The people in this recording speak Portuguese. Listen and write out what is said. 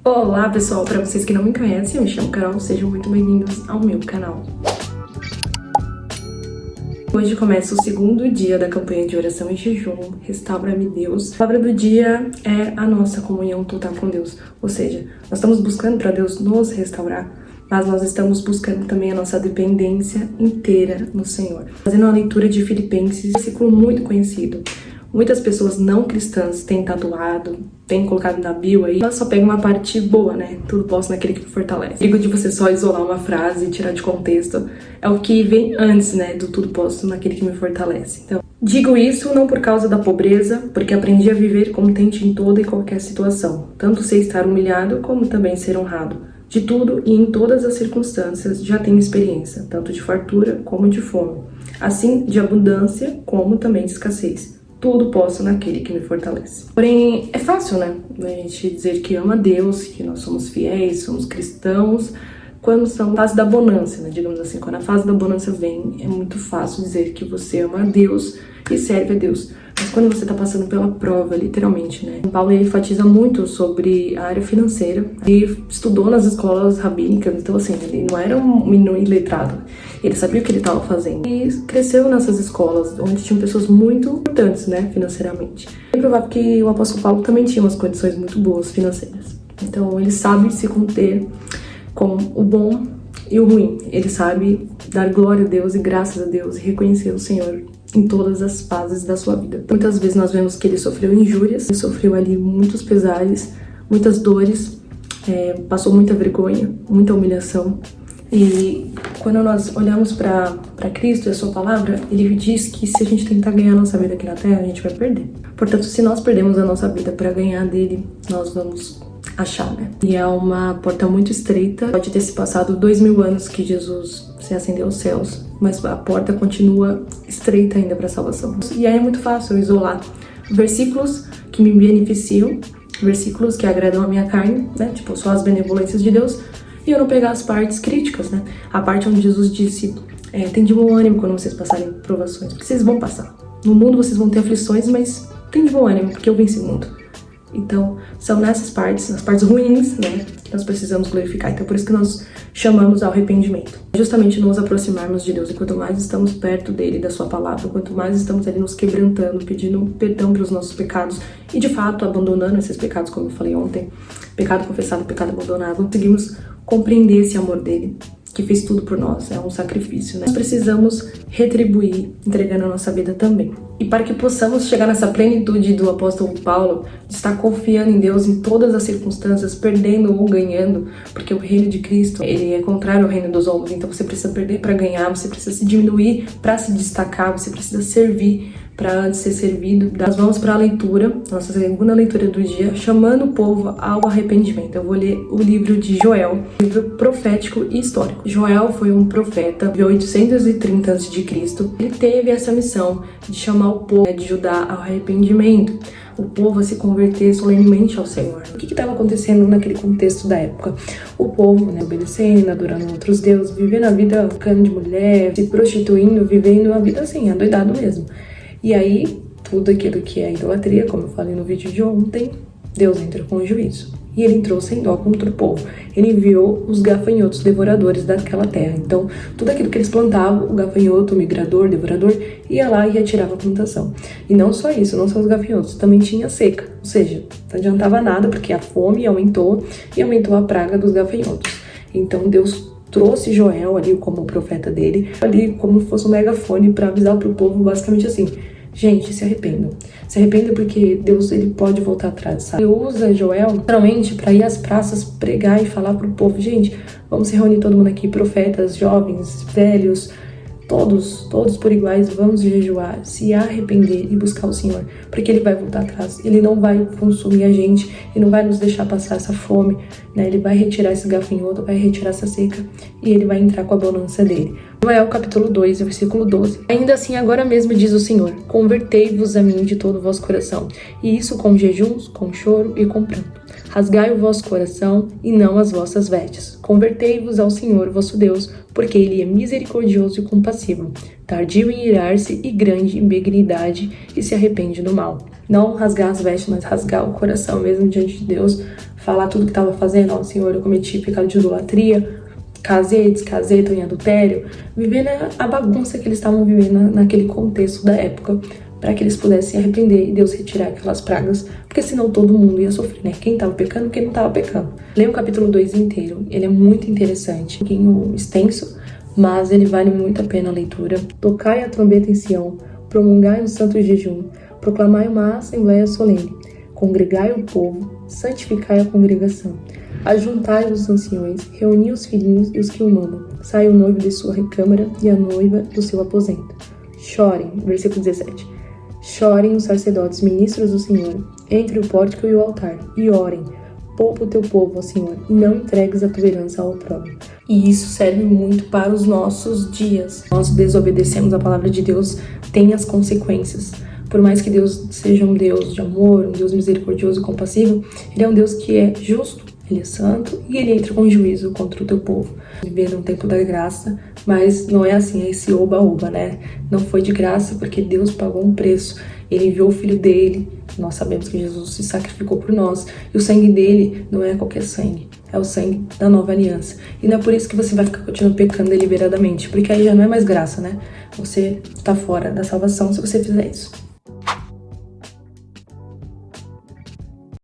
Olá pessoal, para vocês que não me conhecem, eu me chamo Carol, sejam muito bem-vindos ao meu canal. Hoje começa o segundo dia da campanha de oração e jejum, Restaura-me Deus. A palavra do dia é a nossa comunhão total com Deus, ou seja, nós estamos buscando para Deus nos restaurar, mas nós estamos buscando também a nossa dependência inteira no Senhor. Fazendo uma leitura de Filipenses, um versículo muito conhecido. Muitas pessoas não cristãs têm tatuado, têm colocado na bio aí, elas só pegam uma parte boa, né? Tudo posso naquele que me fortalece. O perigo de você só isolar uma frase e tirar de contexto é o que vem antes, né? Do tudo posso naquele que me fortalece. Então, digo isso não por causa da pobreza, porque aprendi a viver contente em toda e qualquer situação. Tanto sei estar humilhado, como também ser honrado. De tudo e em todas as circunstâncias já tenho experiência, tanto de fartura como de fome. Assim, de abundância, como também de escassez. Tudo posso naquele que me fortalece. Porém, é fácil, né? A gente dizer que ama Deus, que nós somos fiéis, somos cristãos, quando são a fase da bonança, né? Digamos assim, quando a fase da bonança vem, é muito fácil dizer que você ama a Deus e serve a Deus. Mas quando você está passando pela prova, literalmente, né? Paulo enfatiza muito sobre a área financeira. Ele estudou nas escolas rabínicas, então assim, ele não era um menino iletrado. Ele sabia o que ele estava fazendo. E cresceu nessas escolas, onde tinham pessoas muito importantes, né, financeiramente. É provável que o apóstolo Paulo também tinha umas condições muito boas financeiras. Então ele sabe se conter com o bom e o ruim. Ele sabe dar glória a Deus e graças a Deus e reconhecer o Senhor em todas as fases da sua vida. Muitas vezes nós vemos que ele sofreu injúrias, ele sofreu ali muitos pesares, muitas dores, passou muita vergonha, muita humilhação. E quando nós olhamos para Cristo e a sua palavra, ele diz que se a gente tentar ganhar a nossa vida aqui na terra, a gente vai perder. Portanto, se nós perdemos a nossa vida para ganhar dele, nós vamos achar, né? E é uma porta muito estreita. Pode ter se passado 2000 anos que Jesus se ascendeu aos céus, mas a porta continua estreita ainda para a salvação. E aí é muito fácil isolar versículos que me beneficiam, versículos que agradam a minha carne, né? Tipo, só as benevolências de Deus, e eu não pegar as partes críticas, né? A parte onde Jesus disse, tem de bom ânimo quando vocês passarem provações, porque vocês vão passar. No mundo vocês vão ter aflições, mas tem de bom ânimo, porque eu venci o mundo. Então, são nessas partes, nas partes ruins, né, que nós precisamos glorificar. Então, por isso que nós chamamos ao arrependimento. Justamente nos aproximarmos de Deus. E quanto mais estamos perto dele, da sua palavra, quanto mais estamos ali nos quebrantando, pedindo perdão pelos nossos pecados e, de fato, abandonando esses pecados, como eu falei ontem, pecado confessado, pecado abandonado, conseguimos compreender esse amor dele, que fez tudo por nós, é um sacrifício, né? Nós precisamos retribuir, entregando a nossa vida também. E para que possamos chegar nessa plenitude do apóstolo Paulo, de estar confiando em Deus em todas as circunstâncias, perdendo ou ganhando, porque o reino de Cristo, ele é contrário ao reino dos homens, então você precisa perder para ganhar, você precisa se diminuir para se destacar, você precisa servir para antes ser servido. Nós vamos para a leitura, nossa segunda leitura do dia, chamando o povo ao arrependimento. Eu vou ler o livro de Joel, livro profético e histórico. Joel foi um profeta de 830 a.C. Ele teve essa missão de chamar o povo de Judá ao arrependimento, o povo a se converter solenemente ao Senhor. O que estava acontecendo naquele contexto da época? O povo, né, obedecendo, adorando outros deuses, vivendo a vida ficando de mulher, se prostituindo, vivendo a vida assim, adoidado mesmo. E aí, tudo aquilo que é idolatria, como eu falei no vídeo de ontem, Deus entra com o juízo. E ele entrou sem dó contra o povo. Ele enviou os gafanhotos devoradores daquela terra. Então, tudo aquilo que eles plantavam, o gafanhoto, o migrador, devorador, ia lá e retirava a plantação. E não só isso, não só os gafanhotos, também tinha seca. Ou seja, não adiantava nada, porque a fome aumentou e aumentou a praga dos gafanhotos. Então, Deus trouxe Joel ali como profeta dele, ali como se fosse um megafone para avisar para o povo basicamente assim: gente, se arrependam. Se arrependam porque Deus, ele pode voltar atrás, sabe? Ele usa Joel literalmente para ir às praças pregar e falar pro povo: gente, vamos se reunir todo mundo aqui, profetas, jovens, velhos, todos por iguais, vamos jejuar, se arrepender e buscar o Senhor, porque ele vai voltar atrás, ele não vai consumir a gente, ele não vai nos deixar passar essa fome, né? Ele vai retirar esse gafanhoto, vai retirar essa seca e ele vai entrar com a bonança dele. Joel capítulo 2, versículo 12. Ainda assim, agora mesmo diz o Senhor: convertei-vos a mim de todo o vosso coração, e isso com jejuns, com choro e com pranto. Rasgai o vosso coração e não as vossas vestes. Convertei-vos ao Senhor vosso Deus, porque ele é misericordioso e compassivo, tardio em irar-se e grande em benignidade, e se arrepende do mal. Não rasgar as vestes, mas rasgar o coração mesmo diante de Deus. Falar tudo que estava fazendo. Ó, Senhor, eu cometi pecado de idolatria, casei, descasei, tô em adultério. Vivendo a bagunça que eles estavam vivendo naquele contexto da época, para que eles pudessem arrepender e Deus retirar aquelas pragas, porque senão todo mundo ia sofrer, né? Quem tava pecando, quem não tava pecando. Leia o capítulo 2 inteiro, ele é muito interessante, um pouquinho extenso, mas ele vale muito a pena a leitura. Tocai a trombeta em Sião, prolongai um santo jejum, proclamai uma assembleia solene, congregai o povo, santificai a congregação. Ajuntai os anciões, reuni os filhinhos e os que o mamam. Sai o noivo de sua recâmara e a noiva do seu aposento. Chorem, versículo 17. Chorem os sacerdotes, ministros do Senhor, entre o pórtico e o altar, e orem. Poupa o teu povo, ó Senhor, e não entregues a tua herança ao opróbrio. E isso serve muito para os nossos dias. Nós desobedecemos a palavra de Deus, tem as consequências. Por mais que Deus seja um Deus de amor, um Deus misericordioso e compassivo, Ele é um Deus que é justo, Ele é santo e Ele entra com juízo contra o teu povo. Viver num tempo da graça, mas não é assim, é esse oba-oba, né? Não foi de graça porque Deus pagou um preço. Ele enviou o Filho dele, nós sabemos que Jesus se sacrificou por nós. E o sangue dele não é qualquer sangue, é o sangue da nova aliança. E não é por isso que você vai ficar continuando pecando deliberadamente, porque aí já não é mais graça, né? Você tá fora da salvação se você fizer isso.